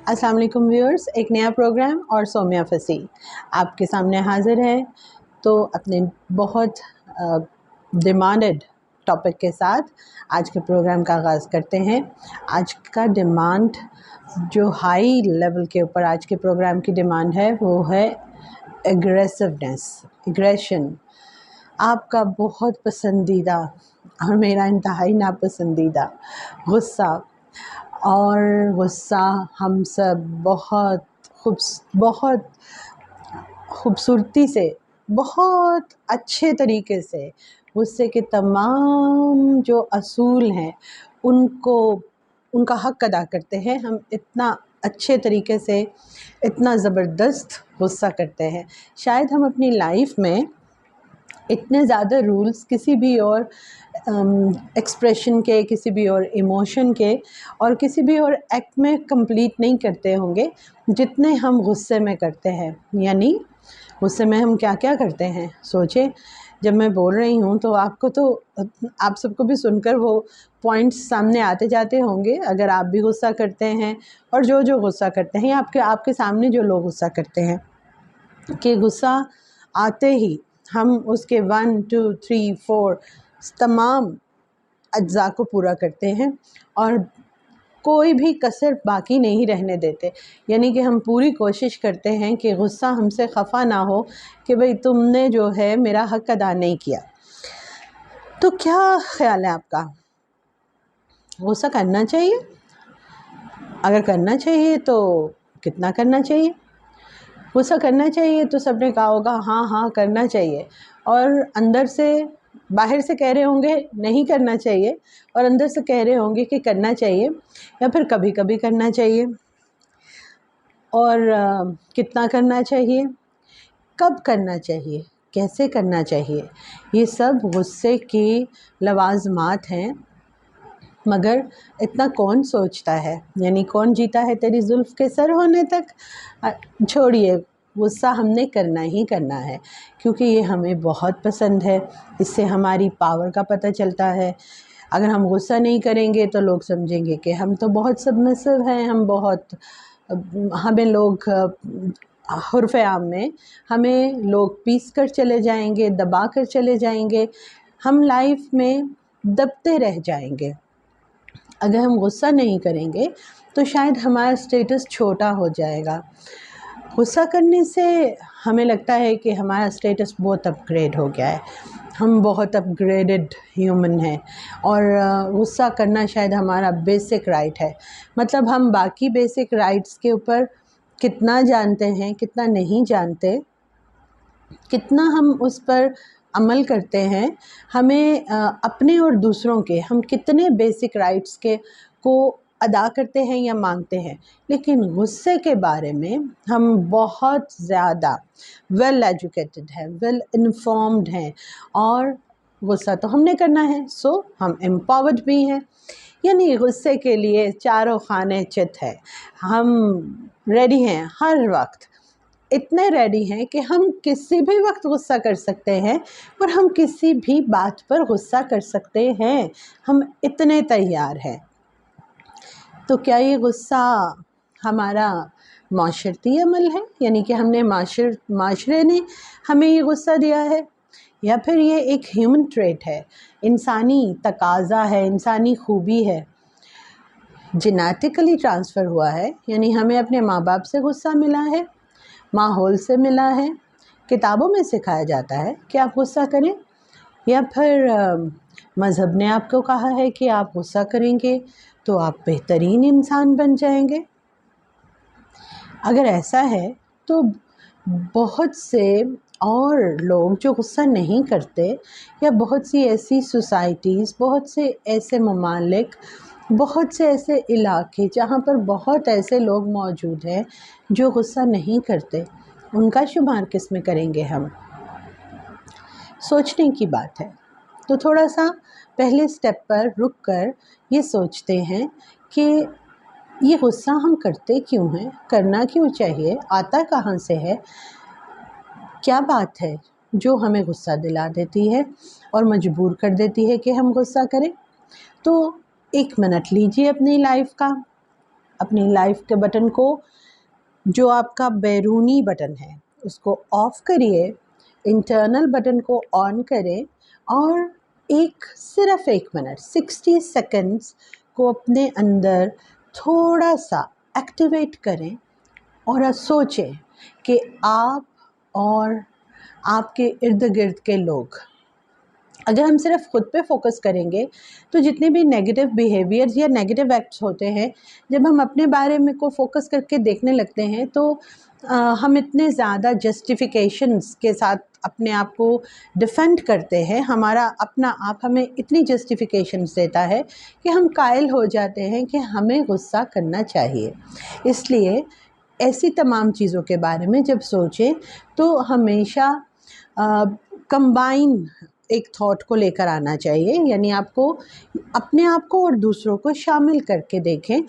अस्सलाम वालेकुम व्यूअर्स, एक नया प्रोग्राम और सौम्या फसी आपके सामने हाज़िर है। तो अपने बहुत डिमांडेड टॉपिक के साथ आज के प्रोग्राम का आगाज़ करते हैं। आज का डिमांड जो हाई लेवल के ऊपर आज के प्रोग्राम की डिमांड है वो है एग्रेशन। आपका बहुत पसंदीदा और मेरा इंतहाई नापसंदीदा गुस्सा। और गुस्सा हम सब बहुत खूबसूरती से, बहुत अच्छे तरीके से गुस्से के तमाम जो असूल हैं उनका हक़ अदा करते हैं। हम इतना अच्छे तरीके से, इतना ज़बरदस्त गुस्सा करते हैं। शायद हम अपनी लाइफ में इतने ज़्यादा रूल्स किसी भी और एक्सप्रेशन के, किसी भी और इमोशन के और किसी भी और एक्ट में कंप्लीट नहीं करते होंगे जितने हम गुस्से में करते हैं। यानी गुस्से में हम क्या क्या करते हैं, सोचें। जब मैं बोल रही हूँ तो आप सबको भी सुनकर वो पॉइंट्स सामने आते जाते होंगे। अगर आप भी गुस्सा करते हैं और जो गुस्सा करते हैं, आपके सामने जो लोग गुस्सा करते हैं, कि गुस्सा आते ही हम उसके 1 2 3 4 तमाम अज्जा को पूरा करते हैं और कोई भी कसर बाकी नहीं रहने देते। यानी कि हम पूरी कोशिश करते हैं कि गुस्सा हमसे खफा ना हो कि भाई तुमने जो है मेरा हक़ अदा नहीं किया। तो क्या ख्याल है आपका, गुस्सा करना चाहिए? अगर करना चाहिए तो कितना करना चाहिए? गुस्सा करना चाहिए तो सबने कहा होगा हाँ हाँ करना चाहिए, और अंदर से, बाहर से कह रहे होंगे नहीं करना चाहिए और अंदर से कह रहे होंगे कि करना चाहिए, या फिर कभी कभी करना चाहिए। और कितना करना चाहिए, कब करना चाहिए, कैसे करना चाहिए, ये सब गुस्से की लवाज़मात हैं। मगर इतना कौन सोचता है? यानी कौन जीता है तेरी जुल्फ़ के सर होने तक। छोड़िए, गुस्सा हमने करना ही करना है क्योंकि ये हमें बहुत पसंद है। इससे हमारी पावर का पता चलता है। अगर हम गुस्सा नहीं करेंगे तो लोग समझेंगे कि हम तो बहुत सबमिसिव हैं, हमें लोग हुर्फ़े आम में हमें लोग पीस कर चले जाएंगे, दबा कर चले जाएंगे, हम लाइफ में दबते रह जाएंगे। अगर हम गुस्सा नहीं करेंगे तो शायद हमारा स्टेटस छोटा हो जाएगा। गुस्सा करने से हमें लगता है कि हमारा स्टेटस बहुत अपग्रेड हो गया है, हम बहुत अपग्रेडेड ह्यूमन हैं, और गुस्सा करना शायद हमारा बेसिक राइट है। मतलब हम बाकी बेसिक राइट्स के ऊपर कितना जानते हैं, कितना नहीं जानते, कितना हम उस पर अमल करते हैं, हमें अपने और दूसरों के, हम कितने बेसिक राइट्स को अदा करते हैं या मांगते हैं। लेकिन गुस्से के बारे में हम बहुत ज़्यादा वेल एजुकेटेड हैं, वेल इन्फॉर्म्ड हैं, और गुस्सा तो हमने करना है, सो हम एम्पावर्ड भी हैं। यानी गुस्से के लिए चारों खाने चित है, हम रेडी हैं हर वक्त। इतने रेडी हैं कि हम किसी भी वक्त गुस्सा कर सकते हैं और हम किसी भी बात पर गुस्सा कर सकते हैं, हम इतने तैयार हैं। तो क्या ये गुस्सा हमारा माशरती अमल है, यानी कि हमने माशरे ने हमें ये गुस्सा दिया है, या फिर ये एक ह्यूमन ट्रेट है, इंसानी तकाज़ा है, इंसानी खूबी है, जेनेटिकली ट्रांसफ़र हुआ है। यानी हमें अपने माँ बाप से गुस्सा मिला है, माहौल से मिला है, किताबों में सिखाया जाता है कि आप गुस्सा करें, या फिर मज़हब ने आपको कहा है कि आप गुस्सा करेंगे तो आप बेहतरीन इंसान बन जाएंगे। अगर ऐसा है तो बहुत से और लोग जो गुस्सा नहीं करते, या बहुत सी ऐसी सोसाइटीज़, बहुत से ऐसे ममालिक, बहुत से ऐसे इलाके जहाँ पर बहुत ऐसे लोग मौजूद हैं जो गुस्सा नहीं करते, उनका शुमार किस में करेंगे हम? सोचने की बात है। तो थोड़ा सा पहले स्टेप पर रुक कर ये सोचते हैं कि ये गुस्सा हम करते क्यों हैं, करना क्यों चाहिए, आता कहाँ से है, क्या बात है जो हमें गुस्सा दिला देती है और मजबूर कर देती है कि हम गुस्सा करें। तो 1 मिनट लीजिए अपनी लाइफ का, अपनी लाइफ के बटन को, जो आपका बैरूनी बटन है, उसको ऑफ करिए, इंटरनल बटन को ऑन करें और सिर्फ 1 मिनट 60 सेकंड्स को अपने अंदर थोड़ा सा एक्टिवेट करें और सोचें कि आप और आपके इर्द गिर्द के लोग, अगर हम सिर्फ खुद पे फोकस करेंगे तो जितने भी नेगेटिव बिहेवियर्स या नेगेटिव एक्ट्स होते हैं, जब हम अपने बारे में को फोकस करके देखने लगते हैं तो हम इतने ज़्यादा जस्टिफिकेशंस के साथ अपने आप को डिफेंड करते हैं, हमारा अपना आप हमें इतनी जस्टिफिकेशंस देता है कि हम कायल हो जाते हैं कि हमें गुस्सा करना चाहिए। इसलिए ऐसी तमाम चीज़ों के बारे में जब सोचें तो हमेशा कंबाइन एक थॉट को लेकर आना चाहिए, यानी आपको अपने आप को और दूसरों को शामिल करके देखें,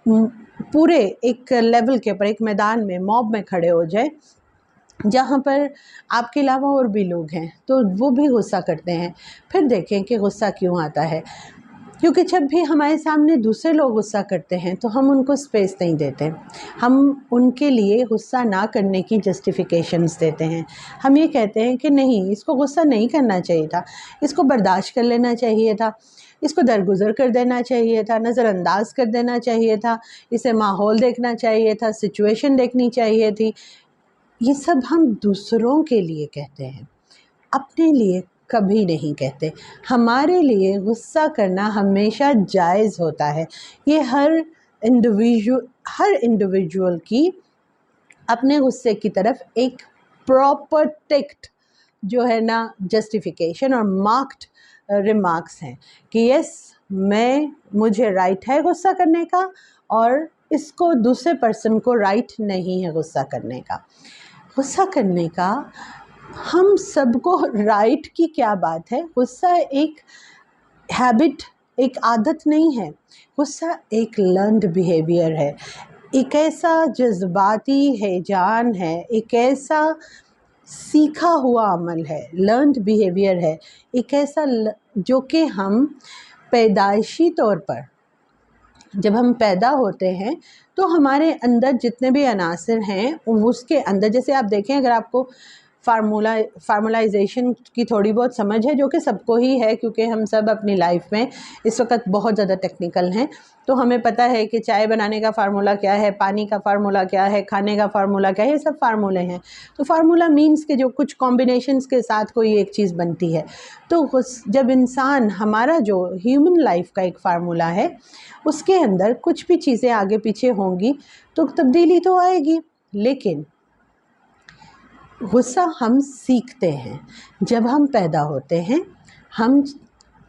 पूरे एक लेवल के ऊपर, एक मैदान में, मॉब में खड़े हो जाए जहाँ पर आपके अलावा और भी लोग हैं तो वो भी गुस्सा करते हैं। फिर देखें कि गुस्सा क्यों आता है, क्योंकि जब भी हमारे सामने दूसरे लोग गुस्सा करते हैं तो हम उनको स्पेस नहीं देते, हम उनके लिए गुस्सा ना करने की जस्टिफिकेशंस देते हैं। हम ये कहते हैं कि नहीं, इसको गुस्सा नहीं करना चाहिए था, इसको बर्दाश्त कर लेना चाहिए था, इसको दरगुजर कर देना चाहिए था, नज़रअंदाज कर देना चाहिए था, इसे माहौल देखना चाहिए था, सिचुएशन देखनी चाहिए थी। ये सब हम दूसरों के लिए कहते हैं, अपने लिए कभी नहीं कहते। हमारे लिए गुस्सा करना हमेशा जायज़ होता है। ये हर इंडिविजुअल की अपने गुस्से की तरफ एक प्रॉपर टिक्ट जो है ना जस्टिफिकेशन और मार्क्ड रिमार्क्स हैं कि यस, मुझे राइट है गुस्सा करने का और इसको दूसरे पर्सन को राइट नहीं है गुस्सा करने का। गुस्सा करने का हम सबको राइट की क्या बात है। गुस्सा एक हैबिट, एक आदत नहीं है, गुस्सा एक लर्नड बिहेवियर है, एक ऐसा जज्बाती हैजान है, एक ऐसा सीखा हुआ अमल है, लर्नड बिहेवियर है, एक ऐसा जो कि हम पैदाइशी तौर पर जब हम पैदा होते हैं तो हमारे अंदर जितने भी अनासर हैं उसके अंदर, जैसे आप देखें, अगर आपको फार्मलाइजेशन की थोड़ी बहुत समझ है, जो कि सबको ही है क्योंकि हम सब अपनी लाइफ में इस वक्त बहुत ज़्यादा टेक्निकल हैं, तो हमें पता है कि चाय बनाने का फार्मूला क्या है, पानी का फार्मूला क्या है, खाने का फार्मूला क्या है, ये सब फार्मूले हैं। तो फार्मूला मीन्स के जो कुछ कॉम्बिनेशंस के साथ कोई एक चीज़ बनती है। तो जब इंसान, हमारा जो ह्यूमन लाइफ का एक फार्मूला है, उसके अंदर कुछ भी चीज़ें आगे पीछे होंगी तो तब्दीली तो आएगी, लेकिन गुस्सा हम सीखते हैं जब हम पैदा होते हैं। हम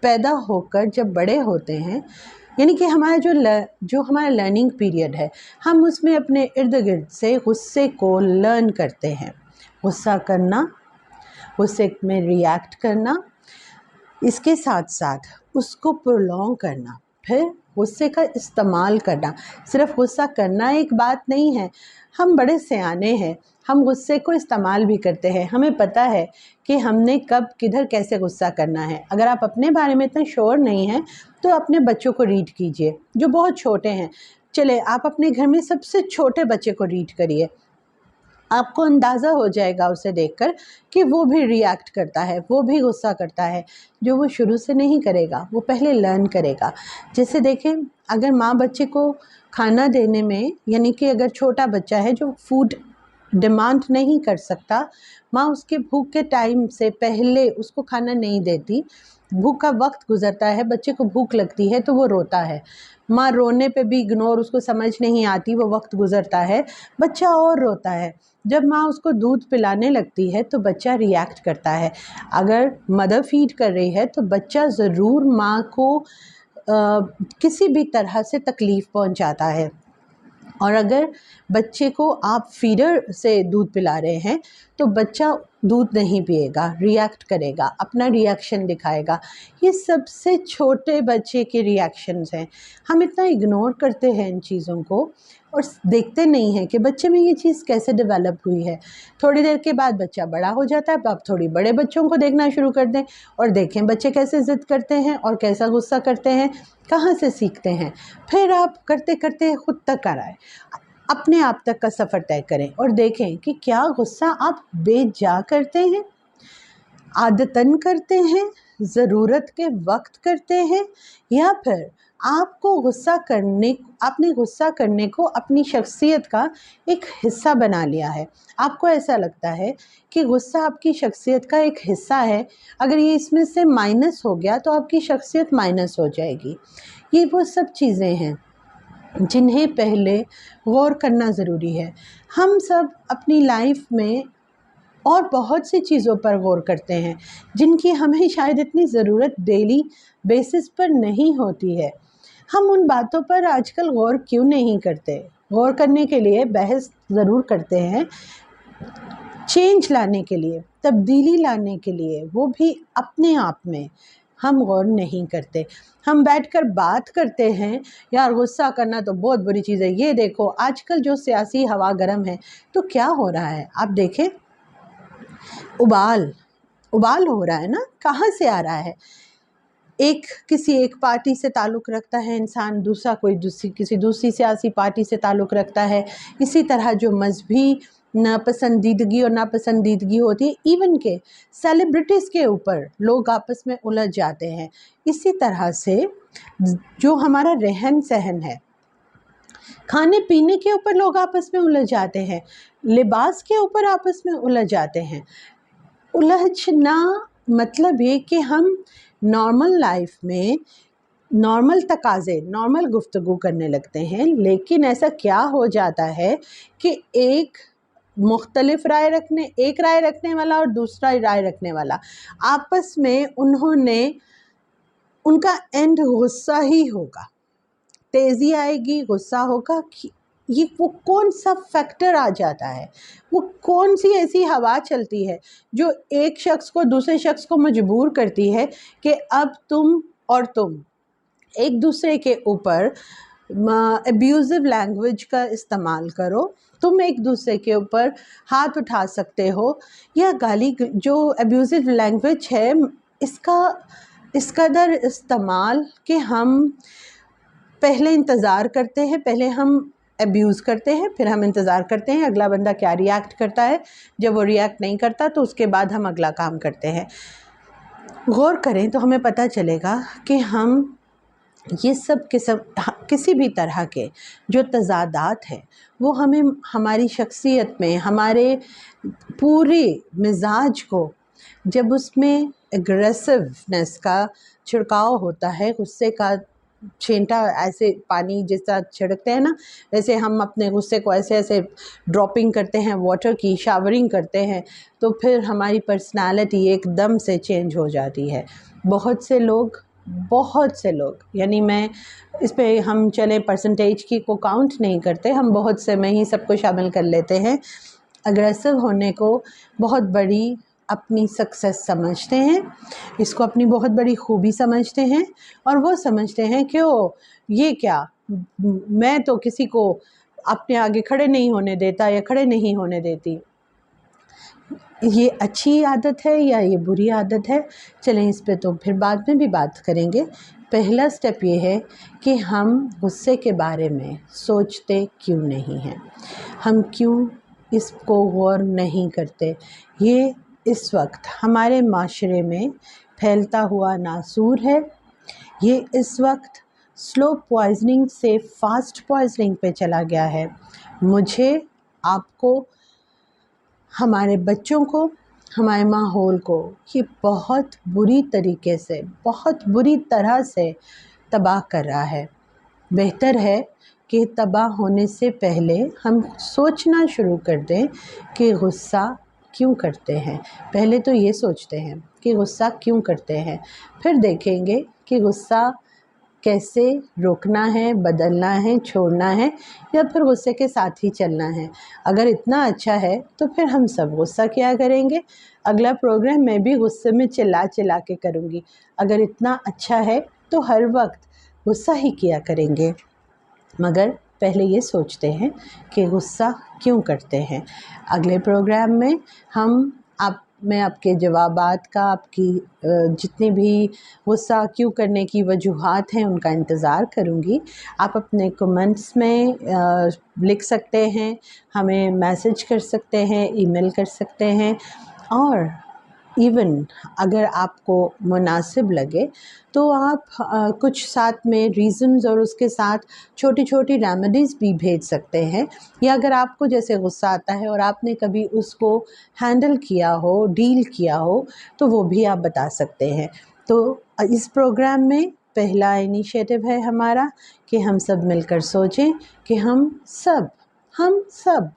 पैदा होकर जब बड़े होते हैं, यानी कि हमारा जो हमारा लर्निंग पीरियड है, हम उसमें अपने इर्द गिर्द से गुस्से को लर्न करते हैं। गुस्सा करना, गुस्से में रिएक्ट करना, इसके साथ साथ उसको प्रोलॉन्ग करना, फिर गुस्से का इस्तेमाल करना। सिर्फ गुस्सा करना एक बात नहीं है, हम बड़े सयाने हैं, हम गुस्से को इस्तेमाल भी करते हैं। हमें पता है कि हमने कब किधर कैसे गुस्सा करना है। अगर आप अपने बारे में इतना श्योर नहीं हैं तो अपने बच्चों को रीड कीजिए जो बहुत छोटे हैं। चले, आप अपने घर में सबसे छोटे बच्चे को रीड करिए, आपको अंदाज़ा हो जाएगा उसे देखकर कि वो भी रिएक्ट करता है, वो भी गुस्सा करता है। जो वो शुरू से नहीं करेगा, वो पहले लर्न करेगा। जैसे देखें, अगर माँ बच्चे को खाना देने में, यानी कि अगर छोटा बच्चा है जो फूड डिमांड नहीं कर सकता, माँ उसके भूख के टाइम से पहले उसको खाना नहीं देती, भूख का वक्त गुजरता है, बच्चे को भूख लगती है तो वो रोता है, माँ रोने पे भी इग्नोर, उसको समझ नहीं आती, वो वक्त गुजरता है, बच्चा और रोता है। जब माँ उसको दूध पिलाने लगती है तो बच्चा रिएक्ट करता है। अगर मदर फीड कर रही है तो बच्चा ज़रूर माँ को किसी भी तरह से तकलीफ़ पहुँचाता है। और अगर बच्चे को आप फीडर से दूध पिला रहे हैं तो बच्चा दूध नहीं पिएगा, रिएक्ट करेगा, अपना रिएक्शन दिखाएगा। ये सबसे छोटे बच्चे के रिएक्शंस हैं। हम इतना इग्नोर करते हैं इन चीज़ों को और देखते नहीं हैं कि बच्चे में ये चीज़ कैसे डेवलप हुई है। थोड़ी देर के बाद बच्चा बड़ा हो जाता है, अब थोड़ी बड़े बच्चों को देखना शुरू कर दें और देखें बच्चे कैसे ज़िद करते हैं और कैसा गुस्सा करते हैं, कहाँ से सीखते हैं। फिर आप करते करते खुद तक आ रहा है, अपने आप तक का सफ़र तय करें और देखें कि क्या गुस्सा आप बेजा करते हैं, आदतन करते हैं, ज़रूरत के वक्त करते हैं, या फिर आपने गुस्सा करने को अपनी शख्सियत का एक हिस्सा बना लिया है। आपको ऐसा लगता है कि गुस्सा आपकी शख्सियत का एक हिस्सा है, अगर ये इसमें से माइनस हो गया तो आपकी शख्सियत माइनस हो जाएगी। ये वो सब चीज़ें हैं जिन्हें पहले गौर करना ज़रूरी है। हम सब अपनी लाइफ में और बहुत सी चीज़ों पर गौर करते हैं जिनकी हमें शायद इतनी ज़रूरत डेली बेसिस पर नहीं होती है। हम उन बातों पर आजकल गौर क्यों नहीं करते? गौर करने के लिए बहस ज़रूर करते हैं, चेंज लाने के लिए, तब्दीली लाने के लिए, वो भी अपने आप में हम गौर नहीं करते। हम बैठकर बात करते हैं, यार गुस्सा करना तो बहुत बुरी चीज़ है, ये देखो आजकल जो सियासी हवा गर्म है, तो क्या हो रहा है आप देखें, उबाल हो रहा है ना, कहाँ से आ रहा है? किसी एक पार्टी से ताल्लुक़ रखता है इंसान, किसी दूसरी सियासी पार्टी से ताल्लुक़ रखता है। इसी तरह जो मजहबी नापसंदीदगी और नापसंदीदगी होती है, इवन के सेलिब्रिटीज़ के ऊपर लोग आपस में उलझ जाते हैं। इसी तरह से जो हमारा रहन सहन है, खाने पीने के ऊपर लोग आपस में उलझ जाते हैं, लिबास के ऊपर आपस में उलझ जाते हैं। उलझना मतलब ये कि हम नॉर्मल लाइफ में नॉर्मल तकाज़े, नॉर्मल गुफ्तगू करने लगते हैं, लेकिन ऐसा क्या हो जाता है कि एक राय रखने वाला और दूसरा राय रखने वाला आपस में उनका एंड गुस्सा ही होगा, तेज़ी आएगी, गुस्सा होगा। ये वो कौन सा फैक्टर आ जाता है, वो कौन सी ऐसी हवा चलती है जो एक शख्स को दूसरे शख्स को मजबूर करती है कि अब तुम एक दूसरे के ऊपर एब्यूज़िव लैंग्वेज का इस्तेमाल करो, तुम एक दूसरे के ऊपर हाथ उठा सकते हो, या जो एब्यूज़िव लैंग्वेज है इसका इस कदर इस्तेमाल कि हम पहले इंतज़ार करते हैं, पहले हम एब्यूज़ करते हैं, फिर हम इंतज़ार करते हैं अगला बंदा क्या रिएक्ट करता है। जब वो रिएक्ट नहीं करता तो उसके बाद हम अगला काम करते हैं। गौर करें तो हमें पता चलेगा कि हम ये सब किसी भी तरह के जो तज़ादात हैं वो हमें हमारी शख्सियत में, हमारे पूरे मिजाज को, जब उसमें एग्रेसिवनेस का छिड़काव होता है, गुस्से का छींटा ऐसे पानी जैसा छिड़कते हैं ना, वैसे हम अपने गुस्से को ऐसे ड्रॉपिंग करते हैं, वाटर की शावरिंग करते हैं, तो फिर हमारी पर्सनालिटी एकदम से चेंज हो जाती है। बहुत से लोग यानी मैं इस पे हम चले परसेंटेज की को काउंट नहीं करते, हम बहुत से में ही सबको शामिल कर लेते हैं, अग्रेसिव होने को बहुत बड़ी अपनी सक्सेस समझते हैं, इसको अपनी बहुत बड़ी खूबी समझते हैं, और वो समझते हैं कि ये क्या, मैं तो किसी को अपने आगे खड़े नहीं होने देता या खड़े नहीं होने देती। ये अच्छी आदत है या ये बुरी आदत है? चलें इस पे तो फिर बाद में भी बात करेंगे। पहला स्टेप ये है कि हम गुस्से के बारे में सोचते क्यों नहीं हैं, हम क्यों इसको गौर नहीं करते। ये इस वक्त हमारे माशरे में फैलता हुआ नासूर है। ये इस वक्त स्लो पॉइजनिंग से फास्ट पॉइजनिंग पे चला गया है। मुझे, आपको, हमारे बच्चों को, हमारे माहौल को ये बहुत बुरी तरीके से, बहुत बुरी तरह से तबाह कर रहा है। बेहतर है कि तबाह होने से पहले हम सोचना शुरू कर दें कि गुस्सा क्यों करते हैं। पहले तो ये सोचते हैं कि गुस्सा क्यों करते हैं, फिर देखेंगे कि गुस्सा कैसे रोकना है, बदलना है, छोड़ना है, या फिर गुस्से के साथ ही चलना है। अगर इतना अच्छा है तो फिर हम सब गुस्सा किया करेंगे। अगला प्रोग्राम मैं भी गुस्से में चिल्ला चिल्ला के करूँगी। अगर इतना अच्छा है तो हर वक्त गुस्सा ही किया करेंगे। मगर पहले ये सोचते हैं कि गुस्सा क्यों करते हैं। अगले प्रोग्राम में मैं आपके जवाबात का, आपकी जितनी भी गुस्सा क्यों करने की वजूहात हैं उनका इंतज़ार करूँगी। आप अपने कमेंट्स में लिख सकते हैं, हमें मैसेज कर सकते हैं, ईमेल कर सकते हैं, और इवन अगर आपको मुनासिब लगे तो आप कुछ साथ में रीज़न्स और उसके साथ छोटी छोटी रेमेडीज़ भी भेज सकते हैं। या अगर आपको जैसे गुस्सा आता है और आपने कभी उसको हैंडल किया हो, डील किया हो, तो वो भी आप बता सकते हैं। तो इस प्रोग्राम में पहला इनिशिएटिव है हमारा कि हम सब मिलकर सोचें कि हम सब,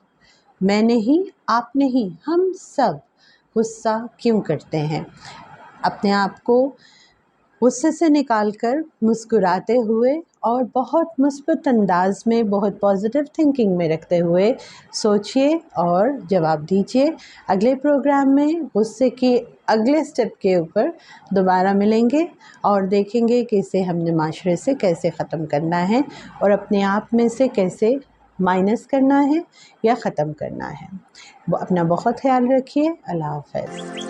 मैं नहीं, आप नहीं, हम सब गुस्सा क्यों करते हैं। अपने आप को गुस्से से निकाल कर मुस्कुराते हुए और बहुत मुस्बत अंदाज में, बहुत पॉजिटिव थिंकिंग में रखते हुए सोचिए और जवाब दीजिए। अगले प्रोग्राम में गुस्से के अगले स्टेप के ऊपर दोबारा मिलेंगे और देखेंगे कि इसे हमने माशरे से कैसे ख़त्म करना है और अपने आप में से कैसे माइनस करना है या ख़त्म करना है। अपना बहुत ख्याल रखिए। अल्लाह हाफ़िज़।